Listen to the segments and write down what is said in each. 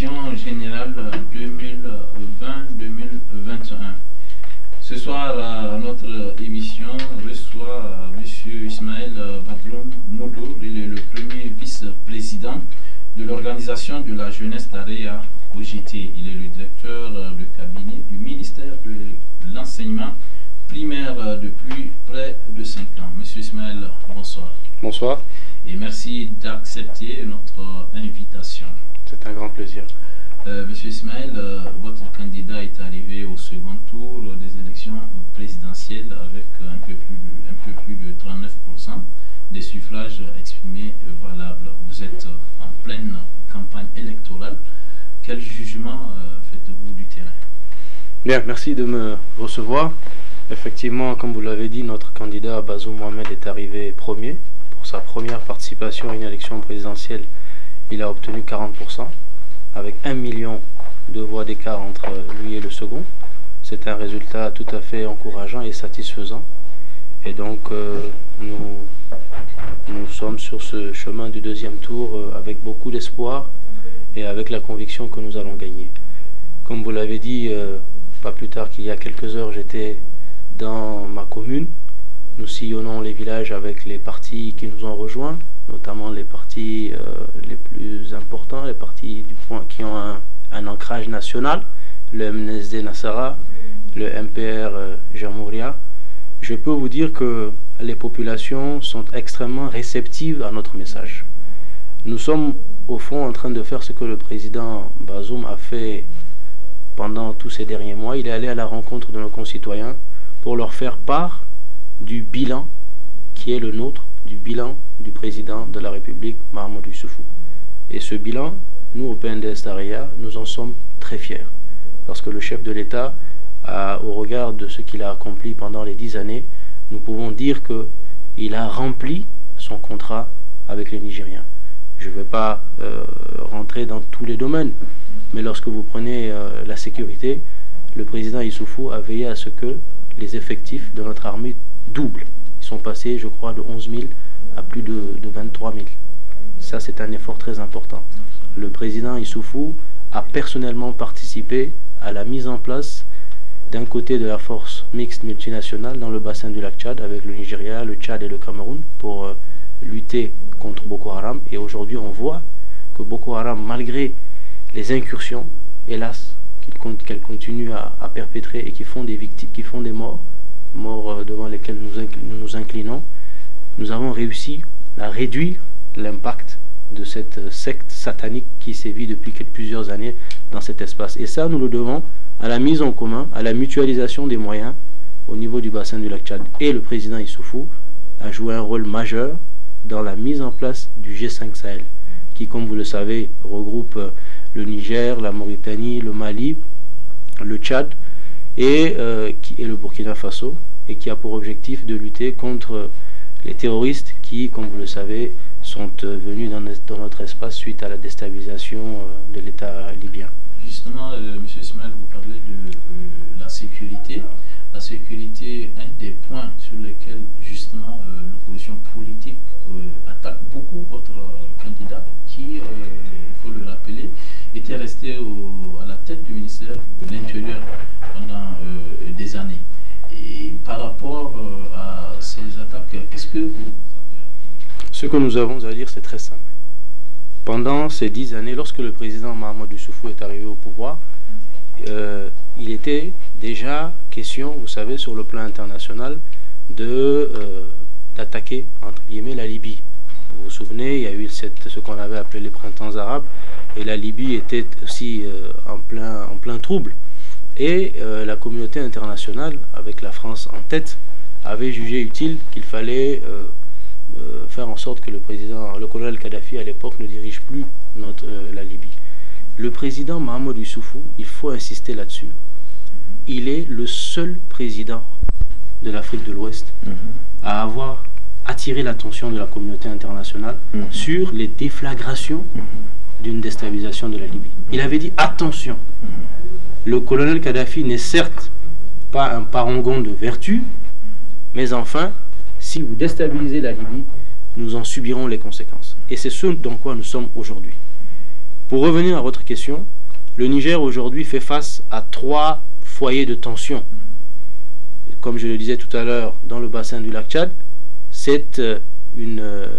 élections générales 2020-2021. Ce soir, notre émission reçoit M. Ismaël Badroum Modo. Il est le premier vice-président de l'organisation de la jeunesse d'Area OGT. Il est le directeur de cabinet du ministère de l'enseignement primaire depuis près de 5 ans. Monsieur Ismaël, bonsoir. Bonsoir. Et merci d'accepter notre invitation. C'est un grand plaisir. Monsieur Ismaël, votre candidat est arrivé au second tour des élections présidentielles avec un peu plus de 39% des suffrages exprimés valables. Vous êtes en pleine campagne électorale. Quel jugement faites-vous du terrain? Bien, merci de me recevoir. Effectivement, comme vous l'avez dit, notre candidat Bazoum Mohamed est arrivé premier. Pour sa première participation à une élection présidentielle, il a obtenu 40%, avec 1 million de voix d'écart entre lui et le second. C'est un résultat tout à fait encourageant et satisfaisant. Et donc, nous sommes sur ce chemin du deuxième tour avec beaucoup d'espoir et avec la conviction que nous allons gagner. Comme vous l'avez dit, pas plus tard qu'il y a quelques heures, j'étais dans ma commune. Nous sillonnons les villages avec les partis qui nous ont rejoints, notamment les partis les plus importants, les partis qui ont un ancrage national, le MNSD Nassara, le MPR Jamouria. Je peux vous dire que les populations sont extrêmement réceptives à notre message. Nous sommes au fond en train de faire ce que le président Bazoum a fait pendant tous ces derniers mois. Il est allé à la rencontre de nos concitoyens pour leur faire part du bilan qui est le nôtre, du bilan du président de la République, Mahamadou Issoufou. Et ce bilan, nous au PNDS d'Area, nous en sommes très fiers. Parce que le chef de l'État, au regard de ce qu'il a accompli pendant les 10 années, nous pouvons dire qu'il a rempli son contrat avec les Nigériens. Je ne vais pas rentrer dans tous les domaines, mais lorsque vous prenez la sécurité, le président Issoufou a veillé à ce que les effectifs de notre armée doublent. Ils sont passés, je crois, de 11 000 à plus de 23 000. Ça, c'est un effort très important. Le président Issoufou a personnellement participé à la mise en place d'un côté de la force mixte multinationale dans le bassin du lac Tchad avec le Nigeria, le Tchad et le Cameroun pour lutter contre Boko Haram. Et aujourd'hui, on voit que Boko Haram, malgré les incursions, hélas, qu'elle continue à perpétrer et qui font des victimes, qui font des morts devant lesquels nous nous inclinons, nous avons réussi à réduire l'impact de cette secte satanique qui sévit depuis plusieurs années dans cet espace. Et ça, nous le devons à la mise en commun, à la mutualisation des moyens au niveau du bassin du lac Tchad. Et le président Issoufou a joué un rôle majeur dans la mise en place du G5 Sahel, qui, comme vous le savez, regroupe le Niger, la Mauritanie, le Mali, le Tchad et le Burkina Faso, et qui a pour objectif de lutter contre les terroristes qui, comme vous le savez, sont venus dans notre espace suite à la déstabilisation de l'État libyen. Justement, M. Ismaël, vous parlez de la sécurité. La sécurité, un des points sur lesquels justement l'opposition politique attaque beaucoup votre candidat, qui, il faut le rappeler, était resté à la tête du ministère de l'Intérieur pendant des années. Et par rapport à ces attaques, qu'est-ce que vous avez à dire? Ce que nous avons à dire, c'est très simple. Pendant ces 10 années, lorsque le président Mahamadou Issoufou est arrivé au pouvoir, il était déjà question, vous savez, sur le plan international, d'attaquer, entre guillemets, la Libye. Vous vous souvenez, il y a eu ce qu'on avait appelé les printemps arabes, et la Libye était aussi en plein trouble. Et la communauté internationale, avec la France en tête, avait jugé utile qu'il fallait faire en sorte que le colonel Kadhafi à l'époque ne dirige plus la Libye. Le président Mahamadou Issoufou, il faut insister là-dessus, il est le seul président de l'Afrique de l'Ouest à avoir attiré l'attention de la communauté internationale sur les déflagrations d'une déstabilisation de la Libye. Il avait dit attention, le colonel Kadhafi n'est certes pas un parangon de vertu, mais enfin, si vous déstabilisez la Libye, nous en subirons les conséquences. Et c'est ce dans quoi nous sommes aujourd'hui. Pour revenir à votre question, le Niger aujourd'hui fait face à 3 foyers de tension. Comme je le disais tout à l'heure, dans le bassin du lac Tchad, ce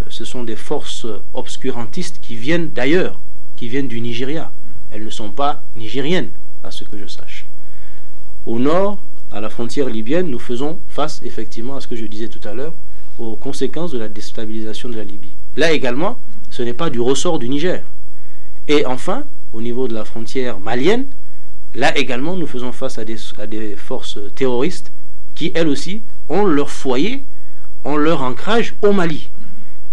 sont des forces obscurantistes qui viennent d'ailleurs, qui viennent du Nigeria. Elles ne sont pas nigériennes, à ce que je sache. Au nord, à la frontière libyenne, nous faisons face effectivement à ce que je disais tout à l'heure, aux conséquences de la déstabilisation de la Libye. Là également, ce n'est pas du ressort du Niger. Et enfin, au niveau de la frontière malienne, là également, nous faisons face à des forces terroristes qui, elles aussi, ont leur foyer, ont leur ancrage au Mali.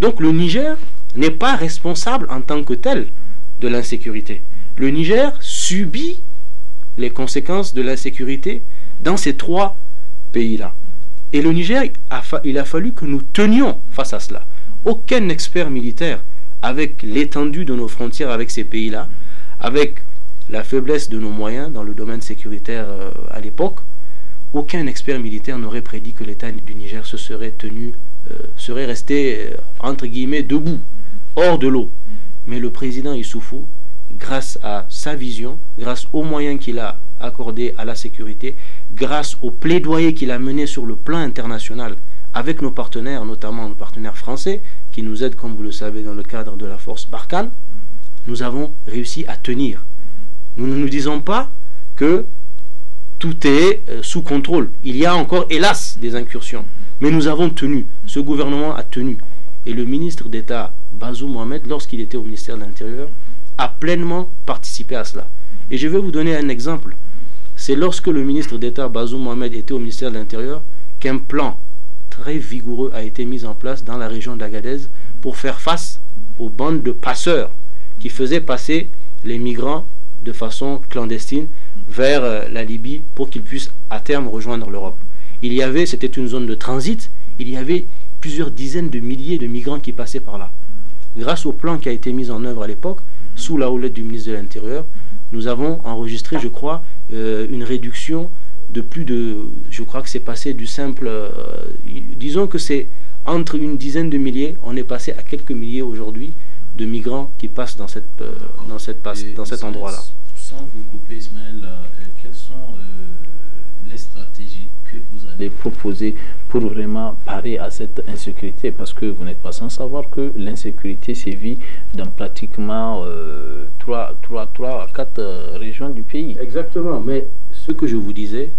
Donc le Niger n'est pas responsable en tant que tel de l'insécurité. Le Niger subit les conséquences de l'insécurité dans ces 3 pays-là. Et le Niger, il a fallu que nous tenions face à cela. Aucun expert militaire, avec l'étendue de nos frontières avec ces pays-là, avec la faiblesse de nos moyens dans le domaine sécuritaire à l'époque, aucun expert militaire n'aurait prédit que l'État du Niger serait resté, entre guillemets, debout, hors de l'eau. Mais le président Issoufou, grâce à sa vision, grâce aux moyens qu'il a accordés à la sécurité, grâce au plaidoyer qu'il a mené sur le plan international avec nos partenaires, notamment nos partenaires français, qui nous aident, comme vous le savez, dans le cadre de la force Barkhane, nous avons réussi à tenir. Nous ne nous disons pas que tout est sous contrôle. Il y a encore, hélas, des incursions. Mais nous avons tenu. Ce gouvernement a tenu. Et le ministre d'État, Bazoum Mohamed, lorsqu'il était au ministère de l'Intérieur, a pleinement participé à cela. Et je vais vous donner un exemple. C'est lorsque le ministre d'État, Bazoum Mohamed, était au ministère de l'Intérieur, qu'un plan très vigoureux a été mis en place dans la région d'Agadez pour faire face aux bandes de passeurs qui faisaient passer les migrants de façon clandestine vers la Libye pour qu'ils puissent à terme rejoindre l'Europe. C'était une zone de transit, il y avait plusieurs dizaines de milliers de migrants qui passaient par là. Grâce au plan qui a été mis en œuvre à l'époque, sous la houlette du ministre de l'Intérieur, nous avons enregistré, je crois, une réduction de plus de... Je crois que c'est passé du simple... disons que c'est entre une dizaine de milliers, on est passé à quelques milliers aujourd'hui de migrants qui passent dans cet endroit-là. Sans vous couper, Ismaël, quelles sont les stratégies que vous allez proposer pour vraiment parer à cette insécurité? Parce que vous n'êtes pas sans savoir que l'insécurité sévit dans pratiquement 3 à 4 régions du pays. Exactement, mais ce que je vous disais,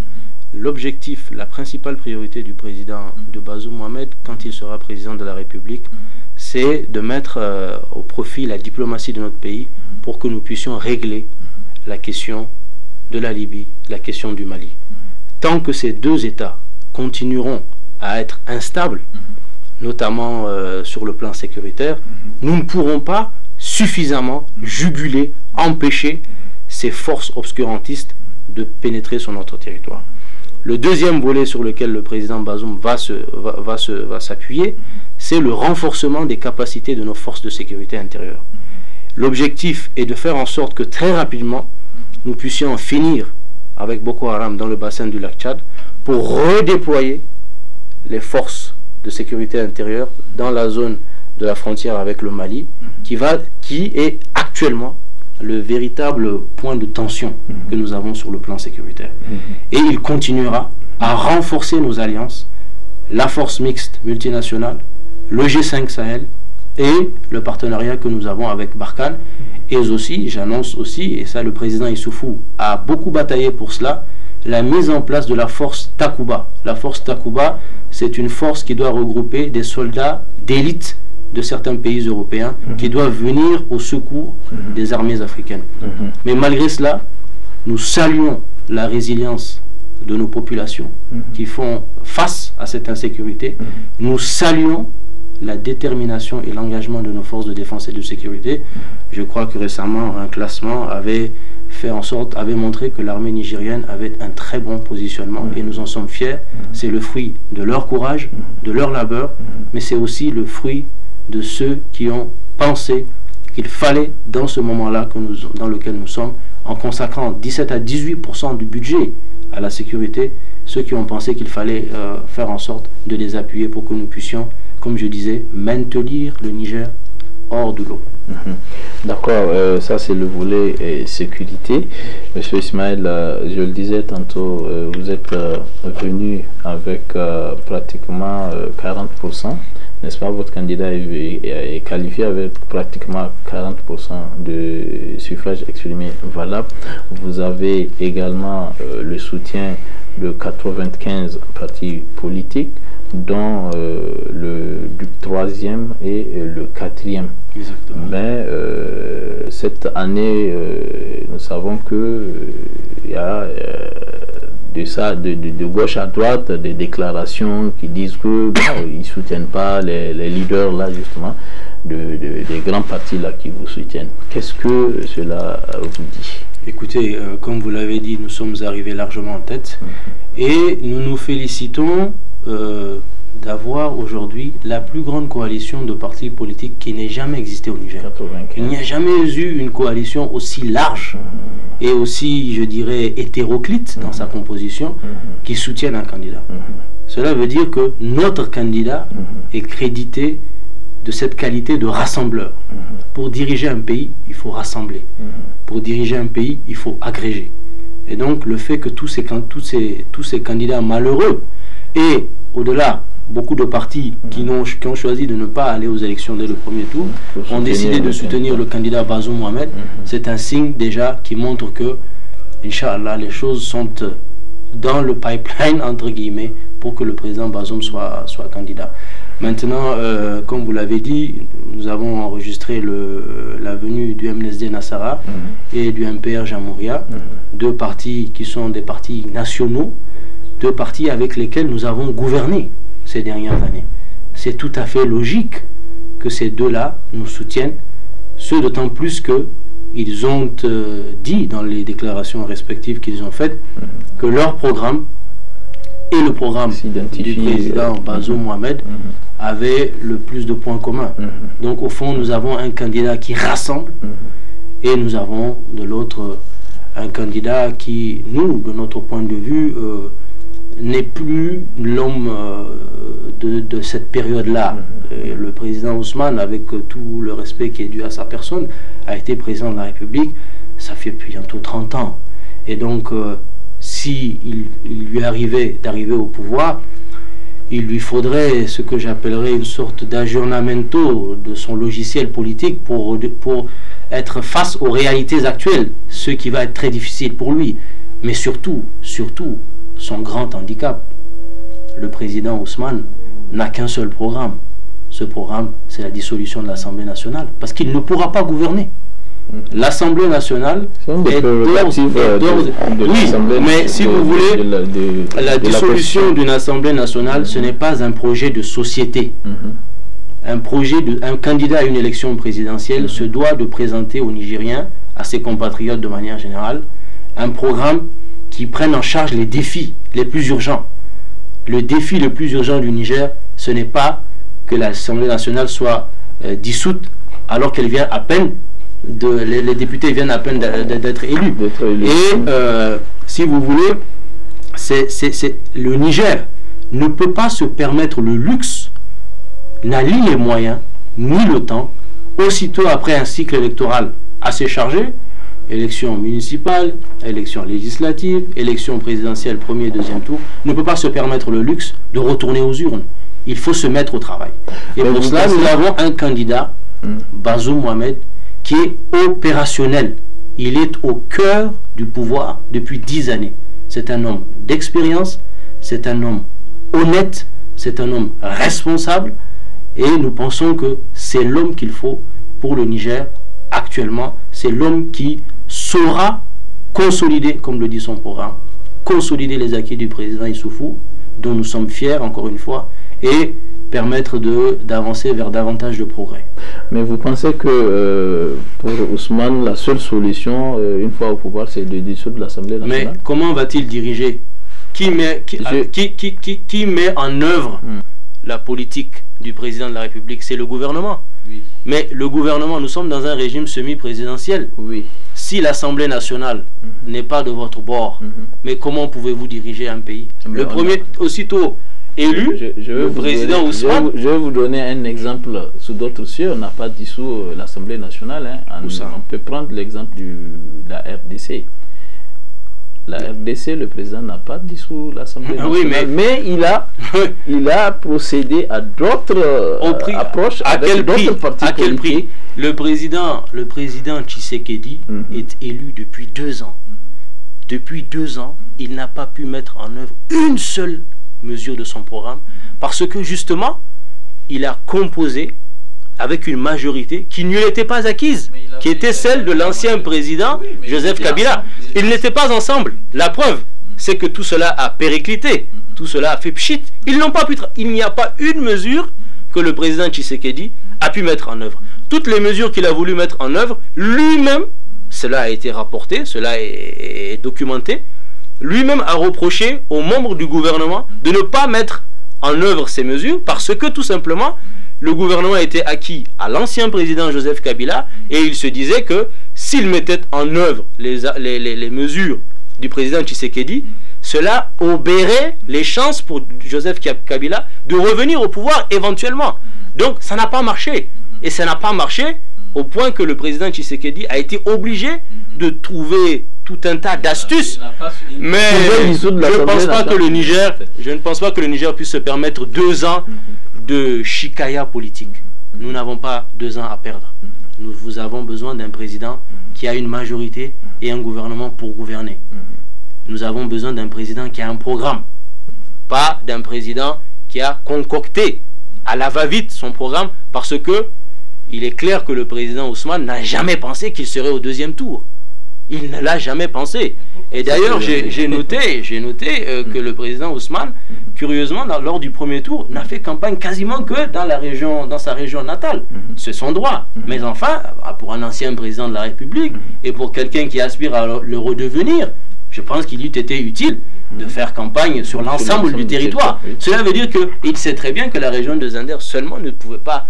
l'objectif, la principale priorité du président de Bazoum Mohamed, quand il sera président de la République, c'est de mettre au profit la diplomatie de notre pays pour que nous puissions régler la question de la Libye, la question du Mali. Tant que ces 2 États continueront à être instables, notamment sur le plan sécuritaire, nous ne pourrons pas suffisamment juguler, empêcher ces forces obscurantistes de pénétrer sur notre territoire. Le deuxième volet sur lequel le président Bazoum va s'appuyer, c'est le renforcement des capacités de nos forces de sécurité intérieure. L'objectif est de faire en sorte que très rapidement, nous puissions en finir avec Boko Haram dans le bassin du lac Tchad pour redéployer les forces de sécurité intérieure dans la zone de la frontière avec le Mali, qui est actuellement le véritable point de tension que nous avons sur le plan sécuritaire. Et il continuera à renforcer nos alliances, la force mixte multinationale, le G5 Sahel et le partenariat que nous avons avec Barkhane. Et aussi, j'annonce aussi, et ça le président Issoufou a beaucoup bataillé pour cela, la mise en place de la force Takuba. La force Takuba, c'est une force qui doit regrouper des soldats d'élite de certains pays européens qui doivent venir au secours des armées africaines. Mais malgré cela, nous saluons la résilience de nos populations qui font face à cette insécurité. Nous saluons la détermination et l'engagement de nos forces de défense et de sécurité. Je crois que récemment, un classement avait montré que l'armée nigérienne avait un très bon positionnement et nous en sommes fiers. C'est le fruit de leur courage, de leur labeur, mais c'est aussi le fruit de ceux qui ont pensé qu'il fallait, dans ce moment-là dans lequel nous sommes, en consacrant 17 à 18% du budget à la sécurité, ceux qui ont pensé qu'il fallait faire en sorte de les appuyer pour que nous puissions, comme je disais, maintenir le Niger hors de l'eau. D'accord, ça c'est le volet sécurité. Monsieur Ismaël, je le disais tantôt, vous êtes venu avec pratiquement 40%, n'est-ce pas? Votre candidat est qualifié avec pratiquement 40% de suffrages exprimés valables. Vous avez également le soutien de 95 partis politiques, dont le troisième et le quatrième. Exactement. Mais cette année, nous savons que il y a de gauche à droite des déclarations qui disent que ils ne soutiennent pas les leaders là justement des grands partis là qui vous soutiennent. Qu'est-ce que cela vous dit? Écoutez, comme vous l'avez dit, nous sommes arrivés largement en tête et nous nous félicitons d'avoir aujourd'hui la plus grande coalition de partis politiques qui n'ait jamais existé au Niger. 95. Il n'y a jamais eu une coalition aussi large et aussi, je dirais, hétéroclite dans sa composition qui soutienne un candidat. Cela veut dire que notre candidat est crédité de cette qualité de rassembleur. Pour diriger un pays, il faut rassembler. Pour diriger un pays, il faut agréger. Et donc, le fait que tous ces candidats malheureux et au-delà, beaucoup de partis qui ont choisi de ne pas aller aux élections dès le premier tour ont décidé de soutenir le candidat Bazoum Mohamed. C'est un signe déjà qui montre que, Inch'Allah, les choses sont dans le pipeline, entre guillemets, pour que le président Bazoum soit candidat. Maintenant, comme vous l'avez dit, nous avons enregistré la venue du MNSD Nassara et du MPR Jamouria, deux partis qui sont des partis nationaux, deux partis avec lesquels nous avons gouverné ces dernières années. C'est tout à fait logique que ces deux-là nous soutiennent, ce d'autant plus qu'ils ont dit dans les déclarations respectives qu'ils ont faites que leur programme et le programme du président Bazoum Mohamed avaient le plus de points communs. Donc au fond, nous avons un candidat qui rassemble et nous avons de l'autre un candidat qui, nous, de notre point de vue, n'est plus l'homme de cette période-là. Le président Ousmane, avec tout le respect qui est dû à sa personne, a été président de la République, ça fait bientôt 30 ans. Et donc, si il lui arrivait d'arriver au pouvoir, il lui faudrait ce que j'appellerais une sorte d'aggiornamento de son logiciel politique pour être face aux réalités actuelles, ce qui va être très difficile pour lui. Mais surtout, son grand handicap, le président Ousmane n'a qu'un seul programme. Ce programme, c'est la dissolution de l'Assemblée nationale, parce qu'il ne pourra pas gouverner. L'Assemblée nationale est d'ores. Mais si vous voulez, la dissolution d'une Assemblée nationale, ce n'est pas un projet de société. Un candidat à une élection présidentielle se doit de présenter aux Nigériens, à ses compatriotes de manière générale, un programme qui prenne en charge les défis les plus urgents. Le défi le plus urgent du Niger, ce n'est pas que l'Assemblée nationale soit dissoute alors qu'elle vient à peine les députés viennent à peine d'être élus. Et si vous voulez, le Niger ne peut pas se permettre le luxe, n'a ni les moyens, ni le temps, aussitôt après un cycle électoral assez chargé, élections municipales, élections législatives, élections présidentielles, premier et deuxième tour, ne peut pas se permettre le luxe de retourner aux urnes. Il faut se mettre au travail. Et pour cela, nous avons un candidat, Bazoum Mohamed, qui est opérationnel. Il est au cœur du pouvoir depuis 10 années. C'est un homme d'expérience, c'est un homme honnête, c'est un homme responsable, et nous pensons que c'est l'homme qu'il faut pour le Niger actuellement. C'est l'homme qui saura consolider, comme le dit son programme, consolider les acquis du président Issoufou, dont nous sommes fiers, encore une fois, et permettre d'avancer vers davantage de progrès. Mais vous pensez que pour Ousmane, la seule solution, une fois au pouvoir, c'est de dissoudre l'Assemblée nationale? Mais comment va-t-il diriger? Qui met en œuvre la politique du président de la République? C'est le gouvernement. Oui. Mais le gouvernement, nous sommes dans un régime semi-présidentiel. Oui. Si l'Assemblée nationale n'est pas de votre bord, mais comment pouvez-vous diriger un pays? Aussitôt élu le président Ousmane. Je vais vous donner un exemple sous d'autres cieux. On n'a pas dissous l'Assemblée nationale. Hein. On peut prendre l'exemple de la RDC. La RDC, le président n'a pas dissous l'Assemblée nationale, mais il a procédé à d'autres approches avec d'autres partis politiques. À quel prix? Le président Tshisekedi est élu depuis 2 ans. Depuis 2 ans, il n'a pas pu mettre en œuvre une seule mesure de son programme parce que justement, il a composé avec une majorité qui ne lui était pas acquise, qui était celle de l'ancien président Joseph Kabila. Ils n'étaient pas ensemble. La preuve, c'est que tout cela a périclité, tout cela a fait pchit. Ils n'ont pas pu. Il n'y a pas une mesure que le président Tshisekedi a pu mettre en œuvre. Toutes les mesures qu'il a voulu mettre en œuvre, lui-même, cela a été rapporté, cela est documenté, lui-même a reproché aux membres du gouvernement de ne pas mettre en œuvre ces mesures parce que tout simplement, le gouvernement était acquis à l'ancien président Joseph Kabila et il se disait que s'il mettait en œuvre les mesures du président Tshisekedi, cela obérait les chances pour Joseph Kabila de revenir au pouvoir éventuellement. Donc ça n'a pas marché. Et ça n'a pas marché au point que le président Tshisekedi a été obligé de trouver tout un tas d'astuces. Mais je ne pense pas que le Niger puisse se permettre 2 ans de chicaya politique. Nous n'avons pas 2 ans à perdre. Nous avons besoin d'un président qui a une majorité et un gouvernement pour gouverner. Nous avons besoin d'un président qui a un programme, pas d'un président qui a concocté à la va-vite son programme, parce que il est clair que le président Ousmane n'a jamais pensé qu'il serait au 2e tour. Il ne l'a jamais pensé. Et d'ailleurs, j'ai noté que le président Ousmane, curieusement, lors du 1er tour, n'a fait campagne quasiment que dans sa région natale. C'est son droit. Mais enfin, pour un ancien président de la République et pour quelqu'un qui aspire à le redevenir, je pense qu'il eût été utile de faire campagne sur l'ensemble du territoire. Cela veut dire qu'il sait très bien que la région de Zinder seulement ne pouvait pas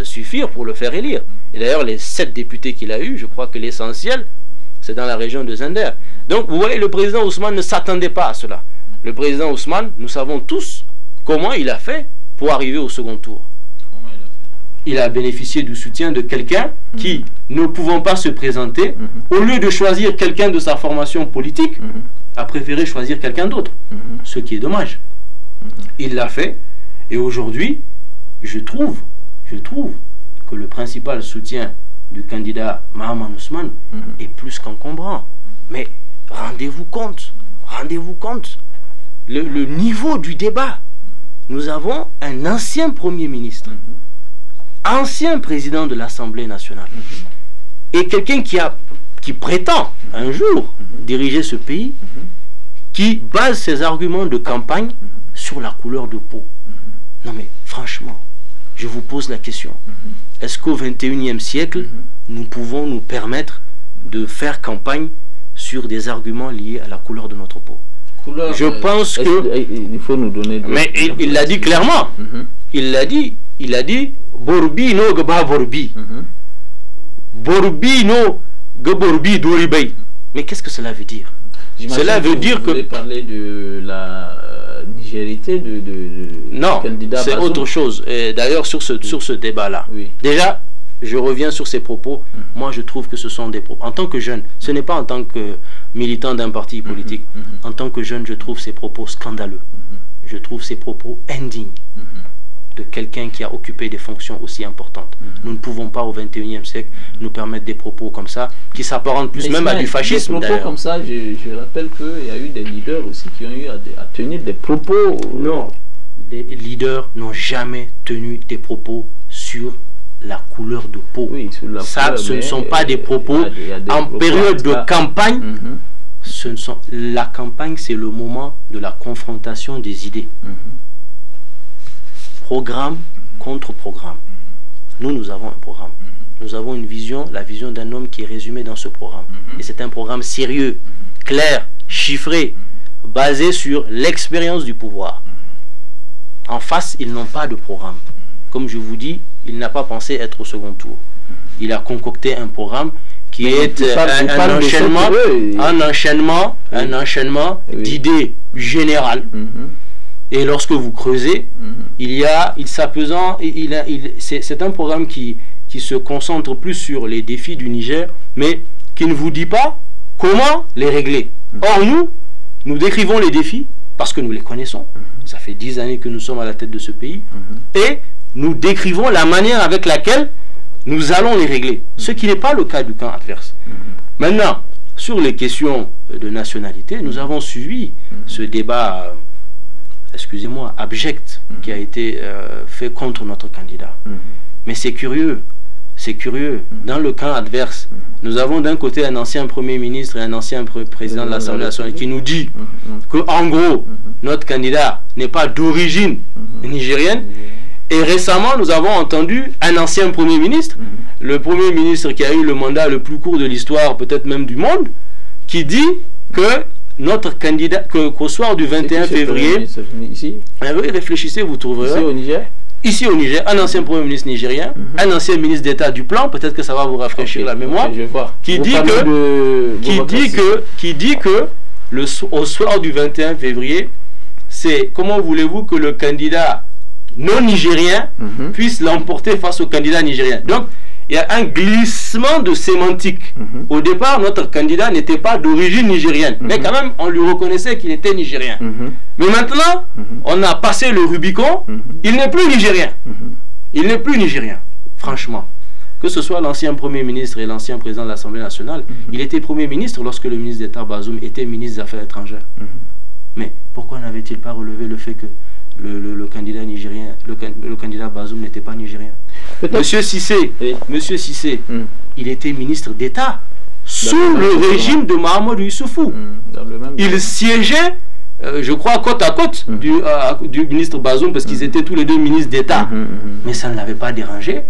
suffire pour le faire élire. Et d'ailleurs, les 7 députés qu'il a eus, je crois que l'essentiel, c'est dans la région de Zinder. Donc, vous voyez, le président Ousmane ne s'attendait pas à cela. Le président Ousmane, nous savons tous comment il a fait pour arriver au second tour. Il a bénéficié du soutien de quelqu'un qui, ne pouvant pas se présenter, au lieu de choisir quelqu'un de sa formation politique, a préféré choisir quelqu'un d'autre. Ce qui est dommage. Il l'a fait. Et aujourd'hui, je trouve que le principal soutien du candidat Mahaman Ousmane est plus qu'encombrant. Mais rendez-vous compte, le niveau du débat. Nous avons un ancien Premier ministre, ancien président de l'Assemblée nationale, et quelqu'un qui prétend un jour diriger ce pays, qui base ses arguments de campagne sur la couleur de peau. Non mais franchement, je vous pose la question. Est-ce qu'au XXIe siècle, nous pouvons nous permettre de faire campagne sur des arguments liés à la couleur de notre peau? Je pense que... Il faut nous donner... Mais il l'a dit clairement. Il l'a dit. Borbi no gaba borbi. Borbi no gaborbi doribay. Mais qu'est-ce que cela veut dire? Cela veut dire que... Vous voulez parler de la nigérité du candidat Non, c'est autre chose. D'ailleurs, sur ce débat-là, déjà, je reviens sur ces propos. Moi, je trouve que ce sont des propos. En tant que jeune, ce n'est pas en tant que militant d'un parti politique. En tant que jeune, je trouve ces propos scandaleux. Je trouve ces propos indignes de quelqu'un qui a occupé des fonctions aussi importantes. Nous ne pouvons pas, au XXIe siècle, nous permettre des propos comme ça, qui s'apparentent plus même à du fascisme. Des propos comme ça, je rappelle qu'il y a eu des leaders aussi qui ont eu à tenir des propos. Non, les leaders n'ont jamais tenu des propos sur la couleur de peau. Ce ne sont pas des propos en période de campagne. La campagne, c'est le moment de la confrontation des idées. Programme contre programme. Nous avons un programme. Nous avons une vision, la vision d'un homme qui est résumée dans ce programme. Et c'est un programme sérieux, clair, chiffré, basé sur l'expérience du pouvoir. En face, ils n'ont pas de programme. Comme je vous dis, il n'a pas pensé être au second tour. Il a concocté un programme qui est un enchaînement d'idées générales Et lorsque vous creusez, c'est un programme qui se concentre plus sur les défis du Niger, mais qui ne vous dit pas comment les régler. Or, nous décrivons les défis parce que nous les connaissons. Ça fait 10 années que nous sommes à la tête de ce pays. Et nous décrivons la manière avec laquelle nous allons les régler. Ce qui n'est pas le cas du camp adverse. Maintenant, sur les questions de nationalité, nous avons suivi ce débat, excusez-moi, abject, qui a été fait contre notre candidat. Mais c'est curieux. C'est curieux. Dans le camp adverse, nous avons d'un côté un ancien Premier ministre et un ancien président de l'Assemblée nationale qui nous dit qu'en gros, notre candidat n'est pas d'origine nigérienne. Et récemment, nous avons entendu un ancien Premier ministre, le Premier ministre qui a eu le mandat le plus court de l'histoire, peut-être même du monde, qui dit que notre candidat, qu'au soir du 21 février... Ici, réfléchissez, vous trouverez... Ici au Niger? Ici au Niger, un ancien Premier ministre nigérien, un ancien ministre d'État du plan, peut-être que ça va vous rafraîchir la mémoire, qui dit que au soir du 21 février, c'est comment voulez-vous que le candidat non nigérien puisse l'emporter face au candidat nigérien. Donc, il y a un glissement de sémantique. Au départ, notre candidat n'était pas d'origine nigérienne, mais quand même, on lui reconnaissait qu'il était nigérien. Mais maintenant, on a passé le Rubicon, il n'est plus nigérien. Il n'est plus nigérien, franchement. Que ce soit l'ancien Premier ministre et l'ancien président de l'Assemblée nationale, il était Premier ministre lorsque le ministre d'État Bazoum était ministre des Affaires étrangères. Mais pourquoi n'avait-il pas relevé le fait que le candidat nigérien, le candidat Bazoum n'était pas nigérien? Monsieur Cissé, il était ministre d'État sous le régime de Mahamadou Issoufou. Il siégeait, je crois, côte à côte du ministre Bazoum, parce qu'ils étaient tous les deux ministres d'État. Mais ça ne l'avait pas dérangé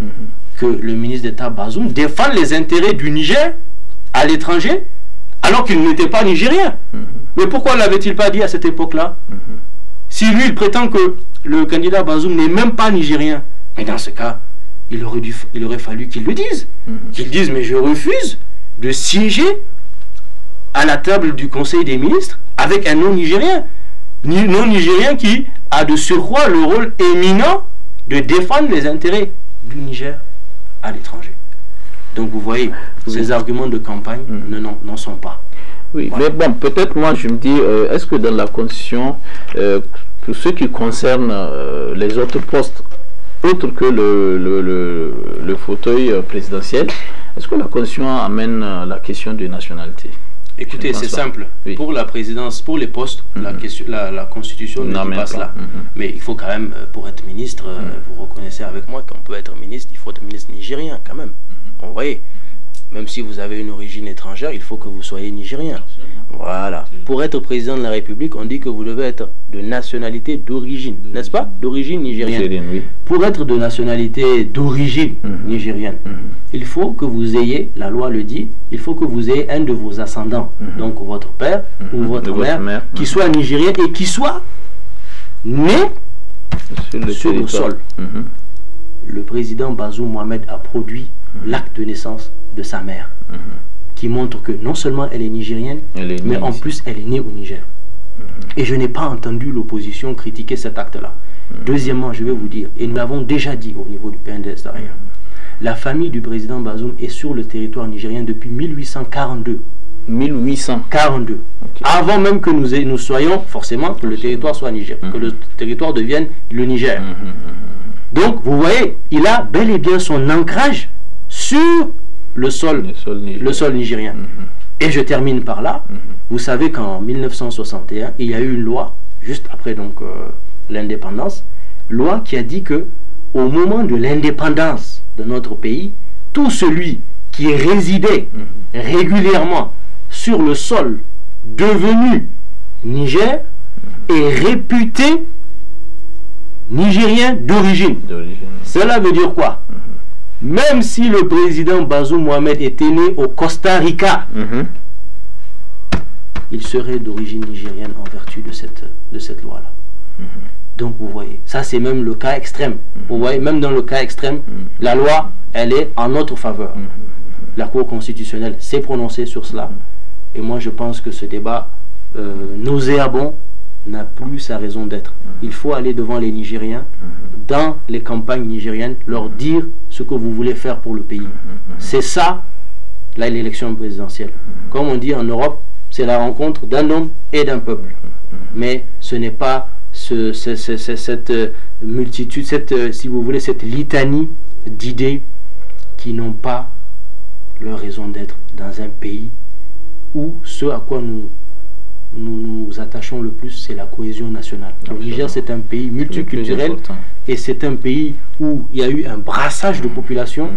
que le ministre d'État Bazoum défende les intérêts du Niger à l'étranger, alors qu'il n'était pas nigérien. Mais pourquoi ne l'avait-il pas dit à cette époque-là? Si lui, il prétend que le candidat Bazoum n'est même pas nigérien, mais dans ce cas, il aurait fallu qu'il le dise. Qu'il dise, mais je refuse de siéger à la table du Conseil des ministres avec un non-nigérien. Non-nigérien qui a de surcroît le rôle éminent de défendre les intérêts du Niger à l'étranger. Donc vous voyez, ces arguments de campagne n'en sont pas. Oui, voilà. Mais bon, peut-être moi je me dis, est-ce que dans la Constitution, pour ce qui concerne les autres postes, autres que le fauteuil présidentiel, est-ce que la Constitution amène la question de nationalité? Écoutez, c'est simple. Oui. Pour la présidence, pour les postes, la Constitution ne dit pas cela. Mais il faut quand même, pour être ministre, vous reconnaissez avec moi qu'on peut être ministre, il faut être ministre nigérien quand même. Vous voyez, même si vous avez une origine étrangère, il faut que vous soyez nigérien. Voilà. Pour être président de la République, on dit que vous devez être de nationalité d'origine, n'est-ce pas? D'origine nigérienne. Oui. Pour être de nationalité d'origine nigérienne, il faut que vous ayez, la loi le dit, il faut que vous ayez un de vos ascendants, donc votre père ou votre mère, qui soit nigérien et qui soit né sur le sol. Le président Bazoum Mohamed a produit l'acte de naissance de sa mère, qui montre que non seulement elle est nigérienne, mais en plus elle est née au Niger. Et je n'ai pas entendu l'opposition critiquer cet acte-là. Deuxièmement, je vais vous dire, et nous l'avons déjà dit au niveau du PNDS derrière, la famille du président Bazoum est sur le territoire nigérien depuis 1842. 1842. Okay. Avant même que nous soyons, forcément, que le territoire soit Niger, que le territoire devienne le Niger. Donc, vous voyez, il a bel et bien son ancrage sur le sol nigérien. Et je termine par là. Vous savez qu'en 1961, il y a eu une loi, juste après donc l'indépendance, loi qui a dit que au moment de l'indépendance de notre pays, tout celui qui résidait régulièrement sur le sol devenu Niger est réputé nigérien d'origine. Cela veut dire quoi? Même si le président Bazoum Mohamed était né au Costa Rica, il serait d'origine nigérienne en vertu de cette loi-là. Donc vous voyez, ça c'est même le cas extrême. Vous voyez, même dans le cas extrême, la loi, elle est en notre faveur. La Cour constitutionnelle s'est prononcée sur cela. Et moi je pense que ce débat nauséabond n'a plus sa raison d'être. Il faut aller devant les Nigériens, dans les campagnes nigériennes, leur dire ce que vous voulez faire pour le pays. C'est ça, l'élection présidentielle. Comme on dit en Europe, c'est la rencontre d'un homme et d'un peuple. Mais ce n'est pas cette multitude, si vous voulez, cette litanie d'idées qui n'ont pas leur raison d'être dans un pays où ce à quoi nous nous attachons le plus, c'est la cohésion nationale. Le Niger, c'est un pays multiculturel et c'est un pays où il y a eu un brassage de population.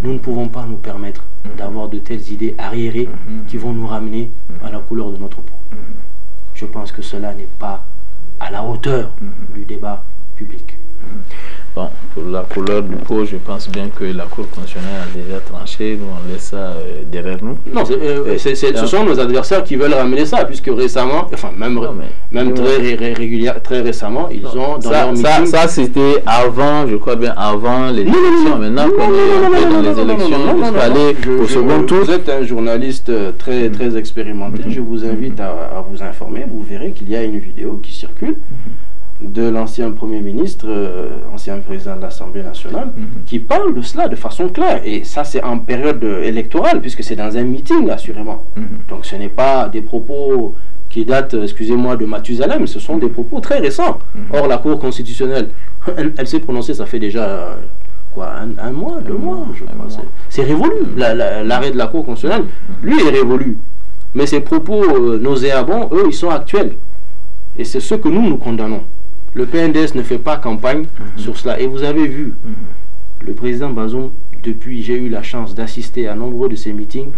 Nous ne pouvons pas nous permettre d'avoir de telles idées arriérées qui vont nous ramener à la couleur de notre peau. Je pense que cela n'est pas à la hauteur du débat public. Bon, pour la couleur du pot, je pense bien que la Cour constitutionnelle a déjà tranché. Nous, on laisse ça derrière nous. Non, ce sont nos adversaires qui veulent ramener ça, puisque récemment, enfin même très récemment, ils ont dans leur meeting... Ça c'était avant, je crois bien, avant les élections. Maintenant qu'on est dans les élections, jusqu'à aller au second tour. Vous êtes un journaliste très expérimenté. Je vous invite à vous informer. Vous verrez qu'il y a une vidéo qui circule de l'ancien Premier ministre, ancien président de l'Assemblée nationale, qui parle de cela de façon claire. Et ça, c'est en période électorale, puisque c'est dans un meeting, assurément. Donc ce n'est pas des propos qui datent, excusez-moi, de Mathusalem, ce sont des propos très récents. Or, la Cour constitutionnelle, elle s'est prononcée, ça fait déjà, quoi, un mois, 2 mois, je crois. C'est révolu. L'arrêt de la Cour constitutionnelle, lui, est révolu. Mais ces propos nauséabonds, eux, ils sont actuels. Et c'est ce que nous condamnons. Le PNDS ne fait pas campagne sur cela. Et vous avez vu, le président Bazoum, depuis j'ai eu la chance d'assister à nombreux de ces meetings,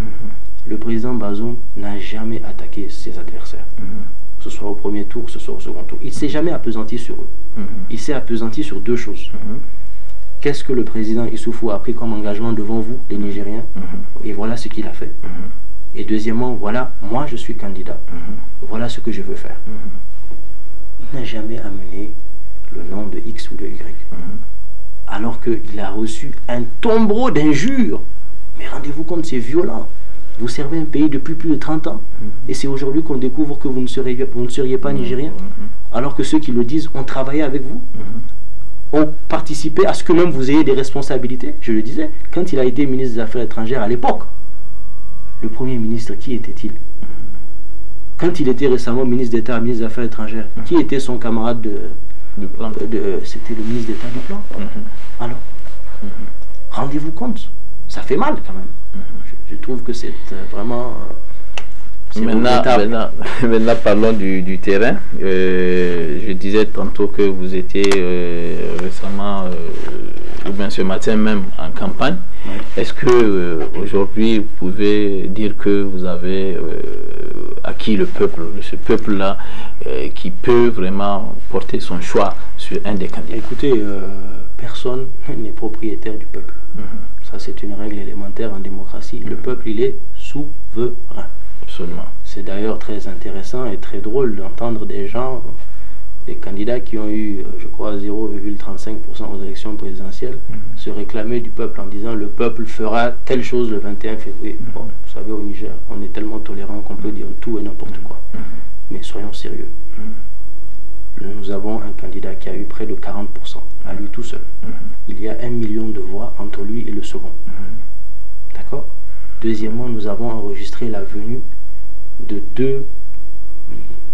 le président Bazoum n'a jamais attaqué ses adversaires. Que ce soit au premier tour, que ce soit au second tour. Il ne s'est jamais appesanti sur eux. Il s'est appesanti sur 2 choses. Qu'est-ce que le président Issoufou a pris comme engagement devant vous, les Nigériens? Et voilà ce qu'il a fait. Et deuxièmement, voilà, moi je suis candidat. Voilà ce que je veux faire. Il n'a jamais amené le nom de X ou de Y. Alors qu'il a reçu un tombereau d'injures. Mais rendez-vous compte, c'est violent. Vous servez un pays depuis plus de 30 ans. Et c'est aujourd'hui qu'on découvre que vous ne seriez pas nigérien. Alors que ceux qui le disent ont travaillé avec vous. Ont participé à ce que même vous ayez des responsabilités. Je le disais, quand il a été ministre des Affaires étrangères à l'époque, le Premier ministre, qui était-il? Quand il était récemment ministre d'État, ministre des Affaires étrangères, qui était son camarade c'était le ministre d'État du Plan. Alors, rendez-vous compte, ça fait mal quand même. Je trouve que c'est vraiment... Maintenant, parlons du terrain. Je disais tantôt que vous étiez récemment, ou bien ce matin même, en campagne. Est-ce que aujourd'hui vous pouvez dire que vous avez acquis le peuple, ce peuple-là, qui peut vraiment porter son choix sur un des candidats? Écoutez, personne n'est propriétaire du peuple. Ça, c'est une règle élémentaire en démocratie. Le peuple, il est souverain. Absolument. C'est d'ailleurs très intéressant et très drôle d'entendre des gens, des candidats qui ont eu, je crois, 0,35% aux élections présidentielles, se réclamer du peuple en disant le peuple fera telle chose le 21 février. Bon, vous savez, au Niger, on est tellement tolérant qu'on peut dire tout et n'importe quoi. Mais soyons sérieux. Nous avons un candidat qui a eu près de 40%, à lui tout seul. Il y a 1 million de voix entre lui et le second. D'accord? Deuxièmement, nous avons enregistré la venue de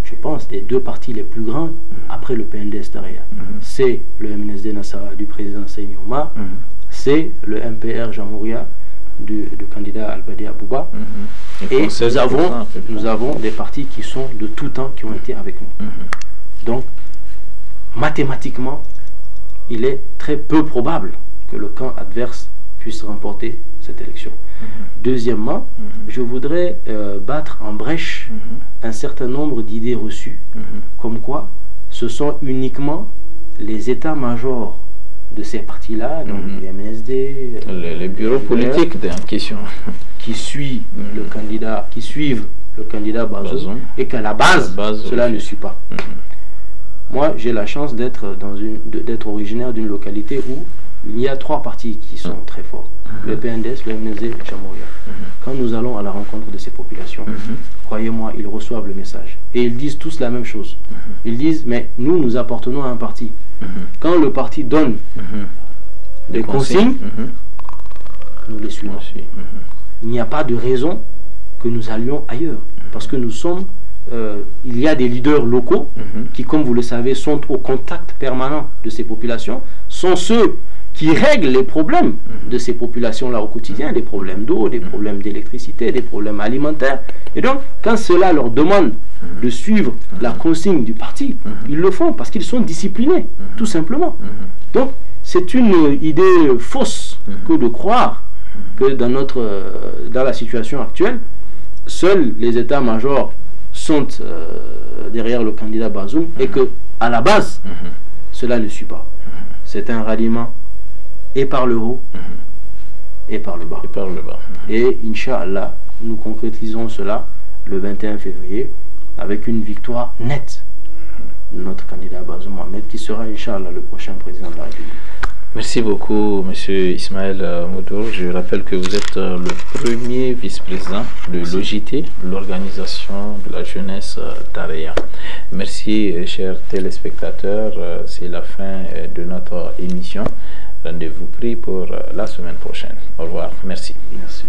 je pense, des 2 partis les plus grands après le PNDS Taraya. C'est le MNSD Nassara du président Seyni Omar, c'est le MPR Jamouria du candidat Albadi Abouba, et nous avons des partis qui sont de tout temps, qui ont été avec nous. Donc, mathématiquement, il est très peu probable que le camp adverse puisse remporter cette élection. Deuxièmement, je voudrais battre en brèche un certain nombre d'idées reçues, comme quoi ce sont uniquement les états-majors de ces partis-là, donc le MNSD, les bureaux politiques en question, qui suivent le candidat Bazoum, et qu'à la base, cela ne suit pas. Moi, j'ai la chance d'être originaire d'une localité où il y a 3 partis qui sont très forts. Le PNDS, le MNSD et Jamouria. quand nous allons à la rencontre de ces populations, croyez-moi, ils reçoivent le message. Et ils disent tous la même chose. Ils disent, mais nous appartenons à un parti. Quand le parti donne des consignes, nous les suivons. Il n'y a pas de raison que nous allions ailleurs. Parce que nous sommes, il y a des leaders locaux qui, comme vous le savez, sont au contact permanent de ces populations, sont ceux qui règlent les problèmes de ces populations-là au quotidien, des problèmes d'eau, des problèmes d'électricité, des problèmes alimentaires. Et donc, quand cela leur demande de suivre la consigne du parti, ils le font parce qu'ils sont disciplinés, tout simplement. Donc, c'est une idée fausse que de croire que dans la situation actuelle, seuls les états-majors sont derrière le candidat Bazoum et que, à la base, cela ne suit pas. C'est un ralliement et par le haut et par le bas. Et Inch'Allah, nous concrétisons cela le 21 février avec une victoire nette de notre candidat Bazoum Mohamed qui sera Inch'Allah le prochain président de la République. Merci beaucoup, M. Ismaël Moudour. Je rappelle que vous êtes le premier vice-président de l'OJT, l'Organisation de la Jeunesse d'Areya. Merci, chers téléspectateurs. C'est la fin de notre émission. Rendez-vous pris pour la semaine prochaine. Au revoir. Merci. Merci.